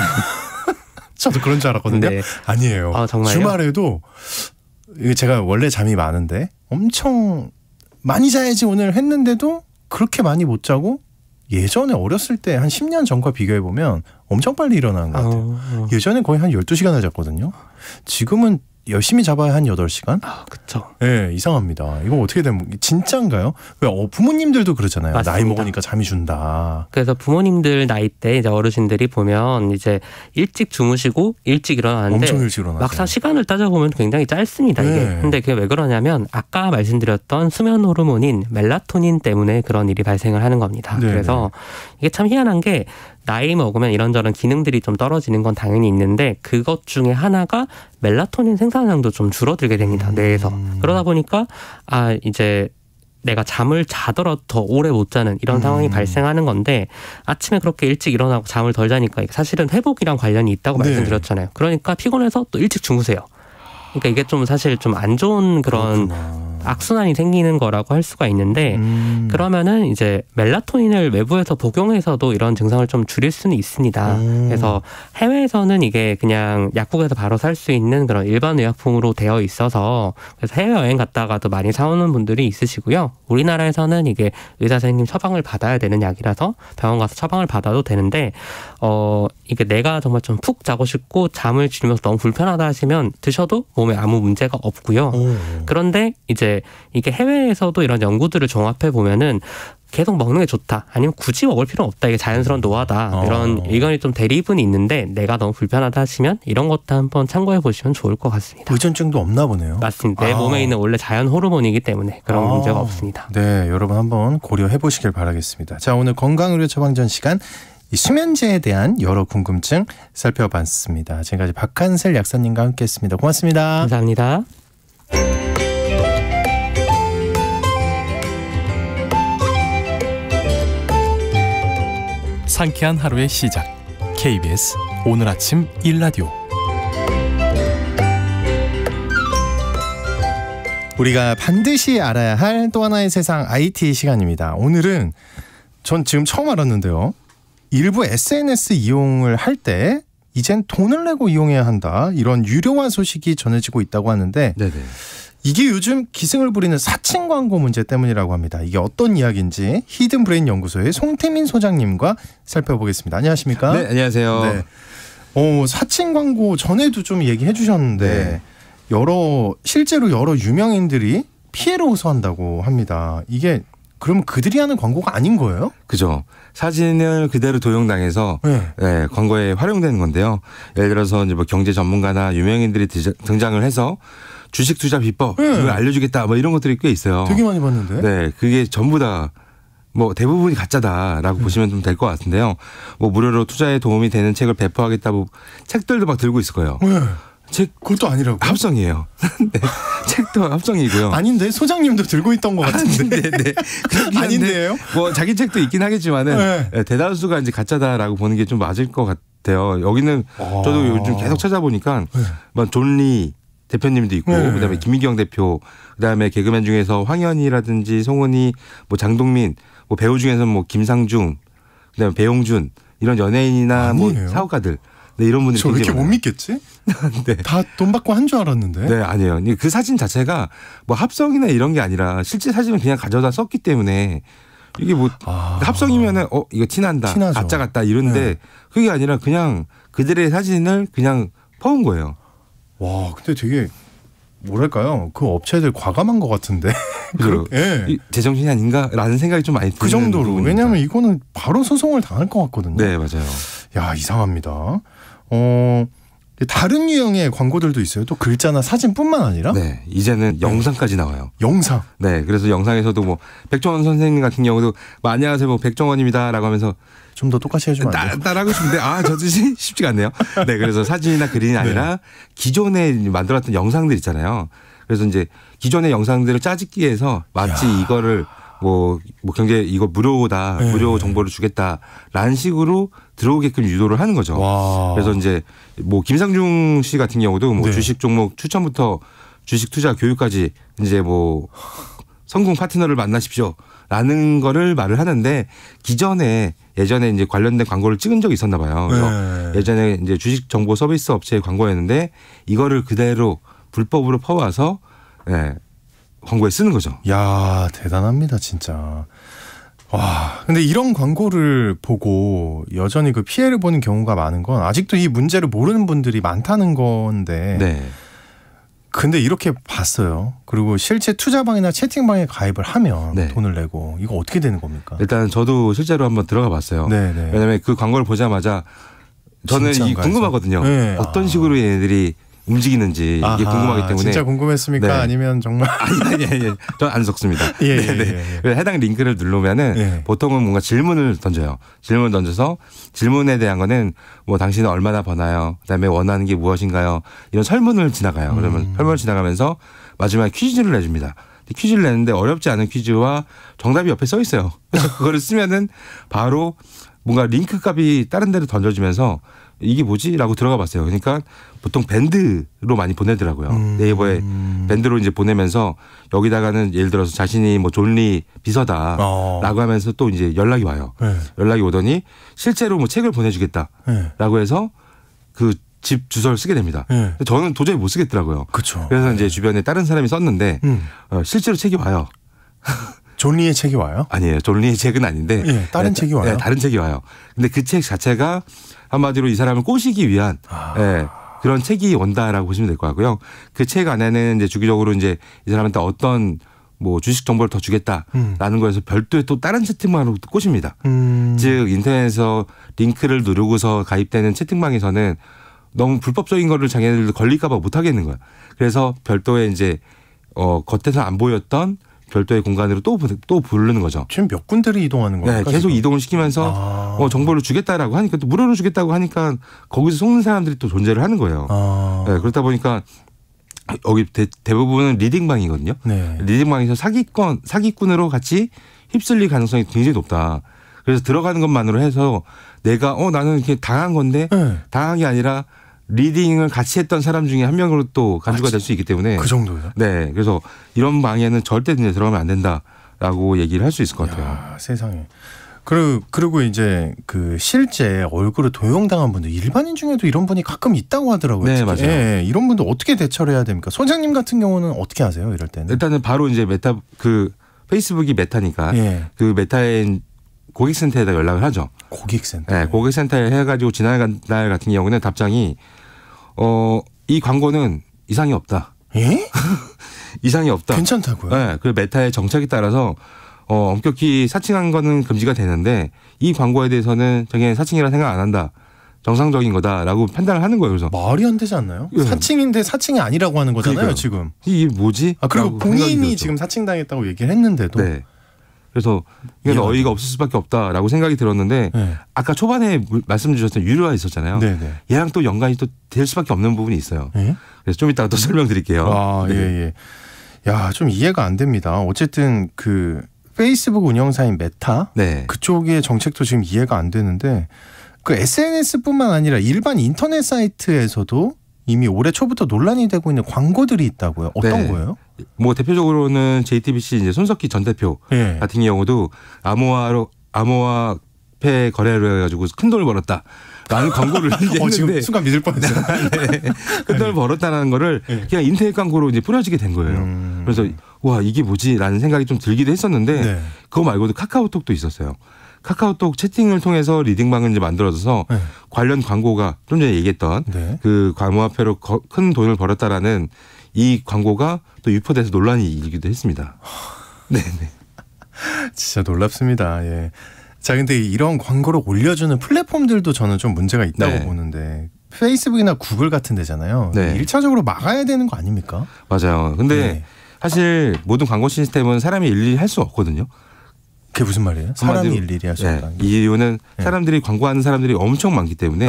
저도 그런 줄 알았거든요. 네. 아니에요. 정말요? 주말에도 제가 원래 잠이 많은데 엄청 많이 자야지 오늘 했는데도 그렇게 많이 못 자고 예전에 어렸을 때 한 10년 전과 비교해보면 엄청 빨리 일어나는 것 같아요. 예전에 거의 한 12시간을 잤거든요. 지금은 열심히 잡아야 한 8시간? 그렇죠. 네, 이상합니다. 이거 어떻게 되면 진짜인가요? 왜 부모님들도 그러잖아요. 맞습니다. 나이 먹으니까 잠이 준다. 그래서 부모님들 나이 때 이제 어르신들이 보면 이제 일찍 주무시고 일찍 일어나는데 엄청 일찍 일어나죠. 막상 시간을 따져보면 굉장히 짧습니다. 이게. 네. 근데 그게 왜 그러냐면 아까 말씀드렸던 수면 호르몬인 멜라토닌 때문에 그런 일이 발생을 하는 겁니다. 네. 그래서 이게 참 희한한 게 나이 먹으면 이런저런 기능들이 좀 떨어지는 건 당연히 있는데 그것 중에 하나가 멜라토닌 생산량도 좀 줄어들게 됩니다. 뇌에서. 그러다 보니까 이제 내가 잠을 자더라도 더 오래 못 자는 이런 상황이 발생하는 건데 아침에 그렇게 일찍 일어나고 잠을 덜 자니까 사실은 회복이랑 관련이 있다고 네. 말씀드렸잖아요. 그러니까 피곤해서 또 일찍 주무세요. 그러니까 이게 좀 사실 좀 안 좋은 그런 악순환이 생기는 거라고 할 수가 있는데 그러면은 이제 멜라토닌을 외부에서 복용해서도 이런 증상을 좀 줄일 수는 있습니다. 그래서 해외에서는 이게 그냥 약국에서 바로 살 수 있는 그런 일반 의약품으로 되어 있어서 그래서 해외여행 갔다가도 많이 사오는 분들이 있으시고요. 우리나라에서는 이게 의사 선생님 처방을 받아야 되는 약이라서 병원 가서 처방을 받아도 되는데 이게 내가 정말 좀 푹 자고 싶고 잠을 줄이면서 너무 불편하다 하시면 드셔도 몸에 아무 문제가 없고요. 그런데 이제 이게 해외에서도 이런 연구들을 종합해 보면은 계속 먹는 게 좋다. 아니면 굳이 먹을 필요는 없다. 이게 자연스러운 노화다. 이런 의견이 좀 대립은 있는데 내가 너무 불편하다 하시면 이런 것도 한번 참고해 보시면 좋을 것 같습니다. 의존증도 없나 보네요. 맞습니다. 내 몸에 있는 원래 자연 호르몬이기 때문에 그런 문제가 없습니다. 네, 여러분 한번 고려해 보시길 바라겠습니다. 자, 오늘 건강의료 처방전 시간 이 수면제에 대한 여러 궁금증 살펴봤습니다. 지금까지 박한슬 약사님과 함께했습니다. 고맙습니다. 감사합니다. 상쾌한 하루의 시작. KBS 오늘 아침 1라디오. 우리가 반드시 알아야 할 또 하나의 세상 IT 시간입니다. 오늘은 전 지금 처음 알았는데요. 일부 SNS 이용을 할 때 이젠 돈을 내고 이용해야 한다. 이런 유료화 소식이 전해지고 있다고 하는데 네네. 이게 요즘 기승을 부리는 사칭 광고 문제 때문이라고 합니다. 이게 어떤 이야기인지 히든브레인 연구소의 송태민 소장님과 살펴보겠습니다. 안녕하십니까? 네, 안녕하세요. 네. 사칭 광고 전에도 좀 얘기해 주셨는데 실제로 여러 유명인들이 피해를 호소한다고 합니다. 이게 그러면 그들이 하는 광고가 아닌 거예요? 그죠. 사진을 그대로 도용당해서 네, 광고에 활용되는 건데요. 예를 들어서 이제 뭐 경제 전문가나 유명인들이 등장을 해서 주식 투자 비법을 알려주겠다 뭐 이런 것들이 꽤 있어요. 되게 많이 봤는데. 네, 그게 전부 다 뭐 대부분이 가짜다라고 보시면 좀 될 것 같은데요. 뭐 무료로 투자에 도움이 되는 책을 배포하겠다고 책들도 막 들고 있을 거예요. 책 그것도 아니라고? 합성이에요. 네, 책도 합성이고요. 아닌데 소장님도 들고 있던 것 같은데. 네. 아닌데요? 뭐 자기 책도 있긴 하겠지만은 대다수가 이제 가짜다라고 보는 게 좀 맞을 것 같아요. 여기는 저도 요즘 계속 찾아보니까 뭐 존리 대표님도 있고 그다음에 김미경 대표, 그다음에 개그맨 중에서 황현희라든지 송은이, 뭐 장동민, 뭐 배우 중에서는 뭐 김상중, 그다음에 배용준 이런 연예인이나 아니에요. 뭐 사업가들. 네, 이런 분들이 저 왜 이렇게 못 믿겠지? 네. 다 돈 받고 한 줄 알았는데. 네, 아니에요. 그 사진 자체가 뭐 합성이나 이런 게 아니라 실제 사진을 그냥 가져다 썼기 때문에 이게 뭐 합성이면은 이거 티난다, 티나죠. 가짜 같다 이런데 그게 아니라 그냥 그들의 사진을 그냥 퍼온 거예요. 와, 근데 되게 뭐랄까요? 그 업체들 과감한 것 같은데. 그죠? 이 제정신이 아닌가라는 생각이 좀 많이 드는 그 정도로. 부분입니다. 왜냐하면 이거는 바로 소송을 당할 것 같거든요. 네, 맞아요. 야, 이상합니다. 다른 유형의 광고들도 있어요. 또 글자나 사진뿐만 아니라. 네, 이제는 영상까지 나와요. 영상. 네, 그래서 영상에서도 뭐 백종원 선생님 같은 경우도 뭐 안녕하세요, 뭐 백종원입니다라고 하면서 좀 더 똑같이 해주면 안 돼요? 따라하고 싶은데 저도 쉽지가 않네요. 네, 그래서 사진이나 글이 아니라 기존에 만들었던 영상들 있잖아요. 그래서 이제 기존의 영상들을 짜집기 위해서 마치 이거를 뭐 경제 이거 무료다, 무료 정보를 주겠다라는 식으로 들어오게끔 유도를 하는 거죠. 와. 그래서 이제 뭐 김상중 씨 같은 경우도 뭐 주식 종목 추천부터 주식 투자 교육까지 이제 뭐 성공 파트너를 만나십시오라는 거를 말을 하는데 예전에 이제 관련된 광고를 찍은 적이 있었나 봐요. 그래서 예전에 이제 주식 정보 서비스 업체의 광고였는데 이거를 그대로 불법으로 퍼와서 광고에 쓰는 거죠. 야, 대단합니다, 진짜. 와, 근데 이런 광고를 보고 여전히 그 피해를 보는 경우가 많은 건 아직도 이 문제를 모르는 분들이 많다는 건데. 네. 근데 이렇게 봤어요. 그리고 실제 투자방이나 채팅방에 가입을 하면 돈을 내고 이거 어떻게 되는 겁니까? 일단 저도 실제로 한번 들어가 봤어요. 네네. 왜냐하면 그 광고를 보자마자 저는 이게 궁금하거든요. 어떤 식으로 얘네들이 움직이는지 이게 궁금하기 때문에. 진짜 궁금했습니까? 아니면 정말 아니. 저는 안 속습니다. 그래서 해당 링크를 누르면은 보통은 뭔가 질문을 던져요. 질문을 던져서 질문에 대한 거는 뭐 당신은 얼마나 버나요? 그다음에 원하는 게 무엇인가요? 이런 설문을 지나가요. 그러면 설문을 지나가면서 마지막에 퀴즈를 내줍니다. 퀴즈를 내는데 어렵지 않은 퀴즈와 정답이 옆에 써 있어요. 그래서 그거를 쓰면은 바로 뭔가 링크 값이 다른 데로 던져지면서 이게 뭐지? 라고 들어가 봤어요. 그러니까 보통 밴드로 많이 보내더라고요. 네이버에 밴드로 이제 보내면서 여기다가는 예를 들어서 자신이 뭐 존리 비서다라고 하면서 또 이제 연락이 와요. 연락이 오더니 실제로 뭐 책을 보내주겠다라고 해서 그 집 주소를 쓰게 됩니다. 저는 도저히 못 쓰겠더라고요. 그쵸. 그래서 이제 주변에 다른 사람이 썼는데 실제로 책이 와요. 존리의 책이 와요? 아니에요. 존리의 책은 아닌데 다른 책이 와요? 다른 책이 와요. 근데 그 책 자체가 한마디로 이 사람을 꼬시기 위한 그런 책이 온다라고 보시면 될 것 같고요. 그 책 안에는 이제 주기적으로 이제 이 사람한테 어떤 뭐 주식 정보를 더 주겠다라는 거에서 별도의 또 다른 채팅방으로 꼬십니다. 즉 인터넷에서 링크를 누르고서 가입되는 채팅방에서는 너무 불법적인 거를 자기네들도 걸릴까 봐 못 하겠는 거야. 그래서 별도의 이제 겉에서 안 보였던 별도의 공간으로 또 부르는 거죠. 지금 몇 군데를 이동하는 거예요? 네, 계속 이동을 시키면서 정보를 주겠다라고 하니까 또 무료로 주겠다고 하니까 거기서 속는 사람들이 또 존재를 하는 거예요. 네, 그렇다 보니까 여기 대부분은 리딩방이거든요. 네. 리딩방에서 사기꾼으로 같이 휩쓸릴 가능성이 굉장히 높다. 그래서 들어가는 것만으로 해서 내가 나는 이렇게 당한 건데 당한 게 아니라 리딩을 같이 했던 사람 중에 한 명으로 또 간주가 될 수 있기 때문에 그 정도요? 네, 그래서 이런 방에는 절대 들어가면 안 된다라고 얘기를 할 수 있을 것 같아요. 야, 세상에. 그리고 이제 그 실제 얼굴을 도용당한 분들 일반인 중에도 이런 분이 가끔 있다고 하더라고요. 네, 맞아요. 예, 이런 분들 어떻게 대처를 해야 됩니까? 소장님 같은 경우는 어떻게 하세요? 이럴 때는? 일단은 바로 이제 페이스북이 메타니까 예. 그 메타의 고객센터에다 연락을 하죠. 고객센터. 네, 고객센터에 해가지고 지난날 같은 경우는 답장이 이 광고는 이상이 없다. 예? 이상이 없다. 괜찮다고요? 네, 그 메타의 정책에 따라서 엄격히 사칭한 거는 금지가 되는데 이 광고에 대해서는 자기는 사칭이라 생각 안 한다. 정상적인 거다라고 판단을 하는 거예요. 그래서 말이 안 되지 않나요? 예. 사칭인데 사칭이 아니라고 하는 거잖아요. 그러니까요. 지금. 이게 뭐지? 그리고 본인이 지금 사칭당했다고 얘기를 했는데도. 네. 그래서 이건 어이가 없을 수밖에 없다라고 생각이 들었는데 네. 아까 초반에 말씀 주셨던 유료화 있었잖아요. 네네. 얘랑 또 연관이 또 될 수밖에 없는 부분이 있어요. 네? 그래서 좀 이따가 또 설명드릴게요. 네. 예. 야, 좀 이해가 안 됩니다. 어쨌든 그 페이스북 운영사인 메타 네. 그쪽의 정책도 지금 이해가 안 되는데 그 SNS뿐만 아니라 일반 인터넷 사이트에서도 이미 올해 초부터 논란이 되고 있는 광고들이 있다고요. 어떤 네. 거예요? 뭐 대표적으로는 JTBC 이제 손석희 전 대표 네. 같은 경우도 암호화폐 거래를 해가지고 큰 돈을 벌었다. 라는 광고를 했는데 지금 순간 믿을 뻔했어요. 네. 큰 돈을 벌었다는 거를 네. 그냥 인터넷 광고로 이제 뿌려지게 된 거예요. 그래서 와 이게 뭐지라는 생각이 좀 들기도 했었는데 네. 그거 말고도 카카오톡도 있었어요. 카카오톡 채팅을 통해서 리딩방을 이제 만들어서 네. 관련 광고가 좀 전에 얘기했던 네. 그 암호화폐로 큰 돈을 벌었다라는 이 광고가 또 유포돼서 논란이 일기도 했습니다. 네. 진짜 놀랍습니다. 예. 자, 근데 이런 광고를 올려주는 플랫폼들도 저는 좀 문제가 있다고 네. 보는데 페이스북이나 구글 같은 데잖아요. 네. 1차적으로 막아야 되는 거 아닙니까? 맞아요. 근데 네. 사실 모든 광고 시스템은 사람이 일일이 할 수 없거든요. 그게 무슨 말이에요? 사람이 일일이 할 수 없다. 네. 이 이유는 사람들이 광고하는 사람들이 엄청 많기 때문에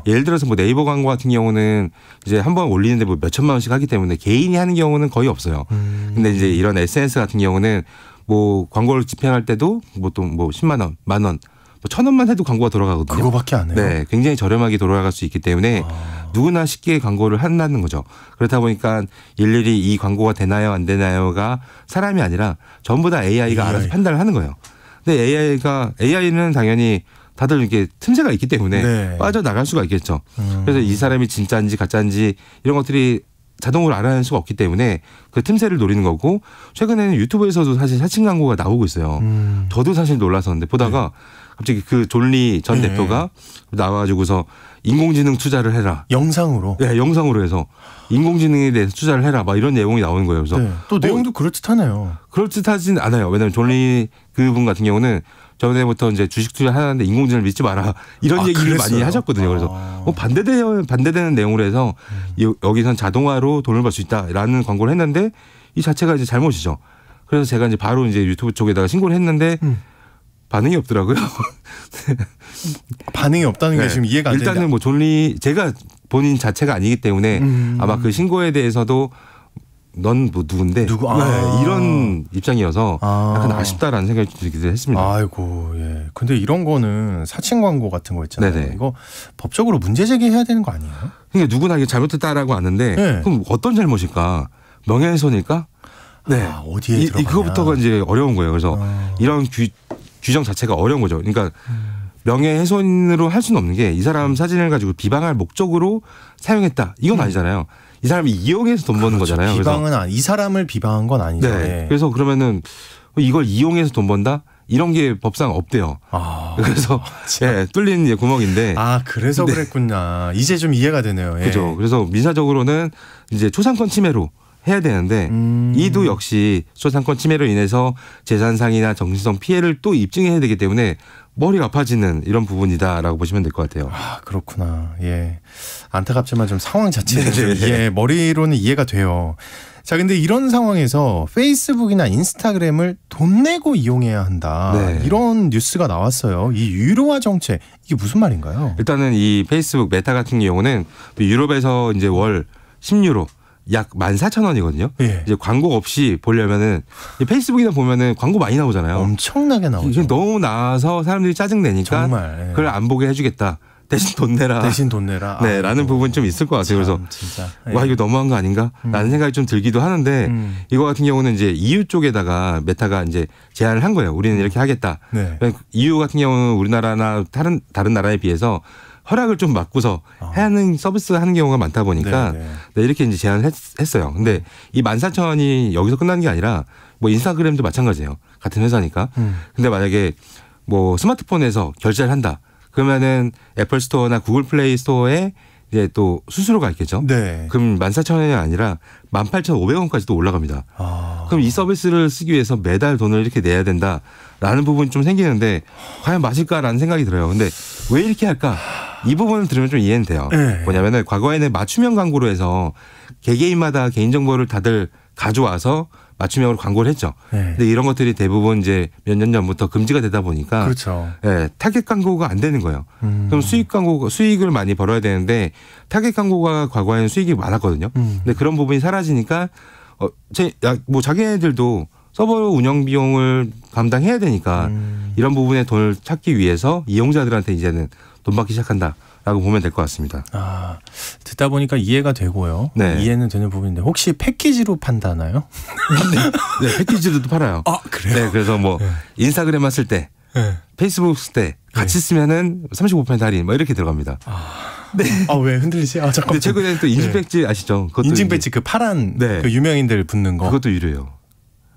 예를 들어서 뭐 네이버 광고 같은 경우는 이제 한 번 올리는데 뭐 몇 천만 원씩 하기 때문에 개인이 하는 경우는 거의 없어요. 근데 이제 이런 SNS 같은 경우는 뭐 광고를 집행할 때도 보통 뭐 10만 원, 만 원, 뭐 1,000원만 해도 광고가 돌아가거든요. 그거밖에 안 해요? 네, 굉장히 저렴하게 돌아갈 수 있기 때문에 누구나 쉽게 광고를 한다는 거죠. 그렇다 보니까 일일이 이 광고가 되나요 안 되나요가 사람이 아니라 전부 다 AI가 알아서 판단을 하는 거예요. 근데 AI는 당연히 다들 이렇게 틈새가 있기 때문에 네. 빠져나갈 수가 있겠죠. 그래서 이 사람이 진짜인지 가짜인지 이런 것들이 자동으로 알아낼 수가 없기 때문에 그 틈새를 노리는 거고 최근에는 유튜브에서도 사실 사칭 광고가 나오고 있어요. 저도 사실 놀랐었는데 보다가 갑자기 그 존리 전 대표가 나와가지고서 인공지능 투자를 해라. 영상으로? 네, 영상으로 해서 인공지능에 대해서 투자를 해라. 막 이런 내용이 나오는 거예요. 그래서 네. 또 내용도 그럴듯하네요. 그럴듯하진 않아요. 왜냐하면 존리 그분 같은 경우는 전에부터 이제 주식 투자하는데 인공지능을 믿지 마라 이런 얘기를 그랬어요? 많이 하셨거든요. 그래서 반대되는 내용으로 해서 여기선 자동화로 돈을 벌 수 있다라는 광고를 했는데 이 자체가 이제 잘못이죠. 그래서 제가 이제 바로 이제 유튜브 쪽에다가 신고를 했는데 반응이 없더라고요. 반응이 없다는 게 지금 이해가 안 됩니다. 일단은 뭐 존리 제가 본인 자체가 아니기 때문에 아마 그 신고에 대해서도 넌 뭐 누군데? 네, 이런 입장이어서 약간 아쉽다라는 생각이 들기도 했습니다. 아이고, 예. 근데 이런 거는 사칭 광고 같은 거 있잖아요. 네네. 이거 법적으로 문제 제기해야 되는 거 아니에요? 그러니까 누구나 이게 잘못했다라고 아는데 네. 그럼 어떤 잘못일까? 명예훼손일까? 네. 어디에 들어가냐? 그거부터가 이제 어려운 거예요. 그래서 이런 규정 자체가 어려운 거죠. 그러니까 명예훼손으로 할 수는 없는 게 이 사람 사진을 가지고 비방할 목적으로 사용했다. 이건 아니잖아요. 이 사람이 이용해서 돈 버는 그렇죠. 거잖아요. 비방은 이 사람을 비방한 건 아니죠. 네. 네. 그래서 그러면은 이걸 이용해서 돈 번다? 이런 게 법상 없대요. 그래서 네, 뚫린 구멍인데. 그래서 네. 그랬군요. 이제 좀 이해가 되네요. 예. 그렇죠. 그래서 민사적으로는 이제 초상권 침해로 해야 되는데 이도 역시 초상권 침해로 인해서 재산상이나 정신성 피해를 또 입증해야 되기 때문에 머리가 아파지는 이런 부분이다라고 보시면 될 것 같아요. 아, 그렇구나. 예. 안타깝지만 좀 상황 자체는 좀 머리로는 이해가 돼요. 자, 근데 이런 상황에서 페이스북이나 인스타그램을 돈 내고 이용해야 한다. 네. 이런 뉴스가 나왔어요. 이 유료화 정책, 이게 무슨 말인가요? 일단은 이 페이스북 메타 같은 경우는 유럽에서 이제 월 10유로 약 14,000원이거든요. 예. 이제 광고 없이 보려면은 페이스북이나 보면은 광고 많이 나오잖아요. 엄청나게 나오죠. 너무 나와서 사람들이 짜증 내니까 정말. 예. 그걸 안 보게 해주겠다. 대신 돈 내라. 대신 돈 내라. 네, 라는 부분 좀 있을 것 같아요. 그래서 진짜. 와 이거 너무한 거 아닌가? 라는 생각이 좀 들기도 하는데 이거 같은 경우는 이제 EU 쪽에다가 메타가 이제 제안을 한 거예요. 우리는 이렇게 하겠다. 네. EU 같은 경우는 우리나라나 다른 나라에 비해서 허락을 좀 받고서 하는 서비스 하는 경우가 많다 보니까 네, 이렇게 이제 제안을 했어요. 근데 이 14,000원이 여기서 끝나는 게 아니라 뭐 인스타그램도 마찬가지예요. 같은 회사니까. 근데 만약에 뭐 스마트폰에서 결제를 한다. 그러면은 애플 스토어나 구글 플레이 스토어에 이제 또 수수료가 있겠죠. 네. 그럼 14,000원이 아니라 18,500원까지도 올라갑니다. 그럼 이 서비스를 쓰기 위해서 매달 돈을 이렇게 내야 된다라는 부분이 좀 생기는데 과연 맞을까라는 생각이 들어요. 근데 왜 이렇게 할까? 이 부분을 들으면 좀 이해는 돼요. 네. 뭐냐면은 과거에는 맞춤형 광고로 해서 개개인마다 개인정보를 다들 가져와서 맞춤형으로 광고를 했죠. 네. 근데 이런 것들이 대부분 이제 몇 년 전부터 금지가 되다 보니까 그렇죠. 예, 타겟 광고가 안 되는 거예요. 그럼 수익을 많이 벌어야 되는데 타겟 광고가 과거에는 수익이 많았거든요. 근데 그런 부분이 사라지니까 뭐 자기네들도 서버 운영 비용을 감당해야 되니까 이런 부분에 돈을 찾기 위해서 이용자들한테 이제는 돈 받기 시작한다라고 보면 될 것 같습니다. 아, 듣다 보니까 이해가 되고요. 네. 이해는 되는 부분인데 혹시 패키지로 판다나요? 네, 패키지도 팔아요. 아, 그래요? 네, 그래서 뭐 인스타그램만 쓸 때, 페이스북 쓸 때 같이 쓰면은 35% 할인 뭐 이렇게 들어갑니다. 네. 아, 왜 흔들리지? 아, 잠깐만. 근데 최근에 또 인증 배지 아시죠? 그것도 인증 배지 그 파란 네. 그 유명인들 붙는 거. 그것도 유료예요.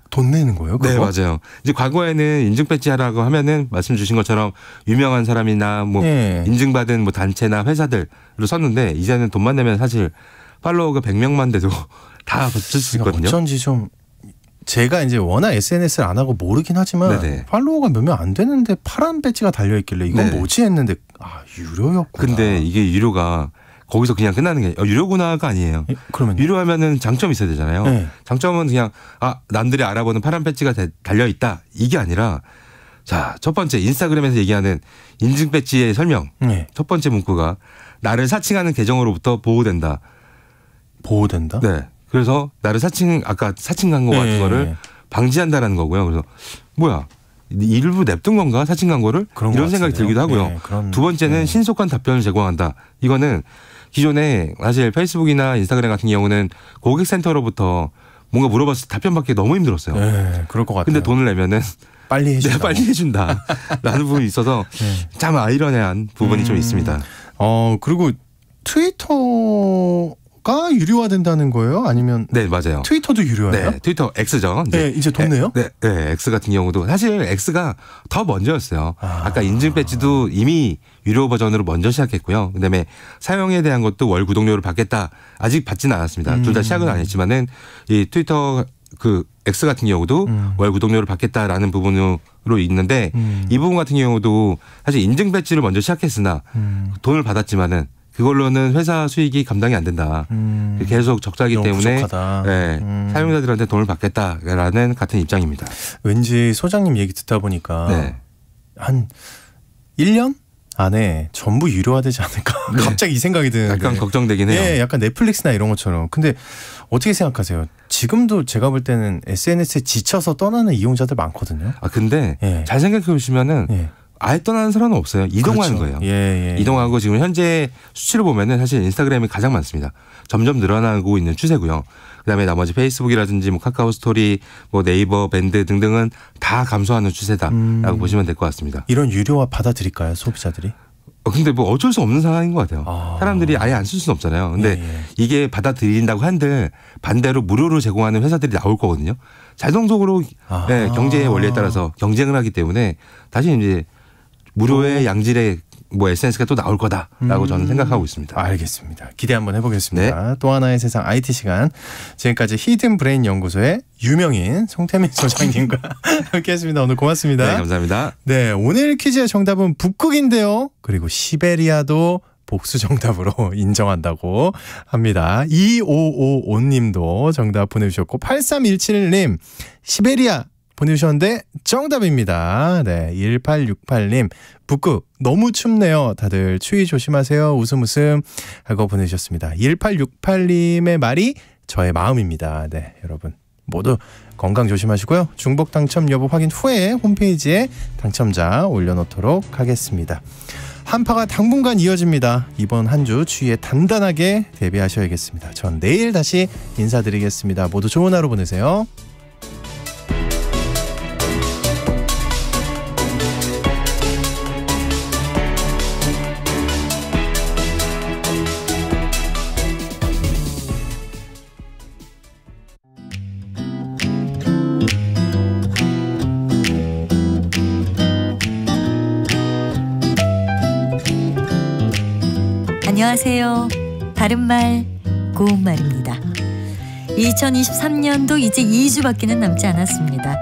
돈 내는 거예요? 그거? 네, 맞아요. 이제 과거에는 인증 배지 하라고 하면은 말씀 주신 것처럼 유명한 사람이나 뭐 인증받은 뭐 단체나 회사들로 썼는데 이제는 돈만 내면 사실 팔로워가 100명만 돼도 다 붙일 수 있거든요. 어쩐지 좀 제가 이제 워낙 SNS를 안 하고 모르긴 하지만 네네. 팔로워가 몇 명 안 되는데 파란 배지가 달려 있길래 이건 네. 뭐지 했는데 유료였구나. 근데 이게 유료가 거기서 그냥 끝나는 게 유료구나가 아니에요. 그러면 유료하면은 장점이 있어야 되잖아요. 네. 장점은 그냥 남들이 알아보는 파란 배지가 달려 있다 이게 아니라 자, 첫 번째 인스타그램에서 얘기하는 인증 배지의 설명. 네. 첫 번째 문구가 나를 사칭하는 계정으로부터 보호된다. 보호된다? 네. 그래서 나를 아까 사칭 광고 같은 거를 방지한다라는 거고요. 그래서 뭐야? 일부 냅둔 건가 사칭 광고를 이런 생각이 들기도 하고요. 네, 두 번째는 신속한 답변을 제공한다. 이거는 기존에 사실 페이스북이나 인스타그램 같은 경우는 고객센터로부터 뭔가 물어봤을 때 답변받기 너무 힘들었어요. 네, 그럴 것 같아요. 근데 돈을 내면은 빨리 해준다. 빨리 해준다라는 부분이 있어서 참 아이러니한 부분이 좀 있습니다. 그리고 트위터가 유료화된다는 거예요? 아니면 네, 맞아요. 트위터도 유료화예요? 네, 트위터 X죠. 네, 이제 돈 내요? 네, X 같은 경우도 사실 X가 더 먼저였어요. 아까 인증 배지도 이미 유료 버전으로 먼저 시작했고요. 그다음에 사용에 대한 것도 월 구독료를 받겠다. 아직 받지는 않았습니다. 둘 다 시작은 안 했지만은 이 트위터 그 X 같은 경우도 월 구독료를 받겠다라는 부분으로 있는데 이 부분 같은 경우도 사실 인증 배지를 먼저 시작했으나 돈을 받았지만은 그걸로는 회사 수익이 감당이 안 된다. 계속 적자이기 때문에 네, 사용자들한테 돈을 받겠다라는 같은 입장입니다. 왠지 소장님 얘기 듣다 보니까 네. 한 1년 안에 전부 유료화되지 않을까. 네. 갑자기 이 생각이 드는데. 약간 걱정되긴 해요. 네, 약간 넷플릭스나 이런 것처럼. 근데 어떻게 생각하세요? 지금도 제가 볼 때는 SNS에 지쳐서 떠나는 이용자들 많거든요. 근데 잘 생각해 보시면은 아예 떠나는 사람은 없어요. 이동하는 그렇죠. 거예요. 이동하고 지금 현재 수치를 보면은 사실 인스타그램이 가장 많습니다. 점점 늘어나고 있는 추세고요. 그다음에 나머지 페이스북이라든지 뭐 카카오 스토리, 뭐 네이버, 밴드 등등은 다 감소하는 추세다라고 보시면 될 것 같습니다. 이런 유료화 받아들일까요, 소비자들이? 근데 뭐 어쩔 수 없는 상황인 것 같아요. 사람들이 아예 안 쓸 수는 없잖아요. 근데 이게 받아들인다고 한들 반대로 무료로 제공하는 회사들이 나올 거거든요. 자동적으로 경제의 원리에 따라서 경쟁을 하기 때문에 다시 이제 무료의 양질의 뭐 SNS가 또 나올 거다라고 저는 생각하고 있습니다. 알겠습니다. 기대 한번 해보겠습니다. 네. 또 하나의 세상 IT 시간. 지금까지 히든 브레인 연구소의 유명인 송태민 소장님과 함께했습니다. 오늘 고맙습니다. 네, 감사합니다. 네, 오늘 퀴즈의 정답은 북극인데요. 그리고 시베리아도 복수 정답으로 인정한다고 합니다. 2555님도 정답 보내주셨고 8317님 시베리아 보내주셨는데 정답입니다. 네, 1868님 북극 너무 춥네요. 다들 추위 조심하세요. 웃음 하고 보내주셨습니다. 1868님의 말이 저의 마음입니다. 네, 여러분 모두 건강 조심하시고요. 중복 당첨 여부 확인 후에 홈페이지에 당첨자 올려놓도록 하겠습니다. 한파가 당분간 이어집니다. 이번 한 주 추위에 단단하게 대비하셔야겠습니다. 전 내일 다시 인사드리겠습니다. 모두 좋은 하루 보내세요. 안녕하세요. 바른말 고운말입니다. 2023년도 이제 2주밖에는 남지 않았습니다.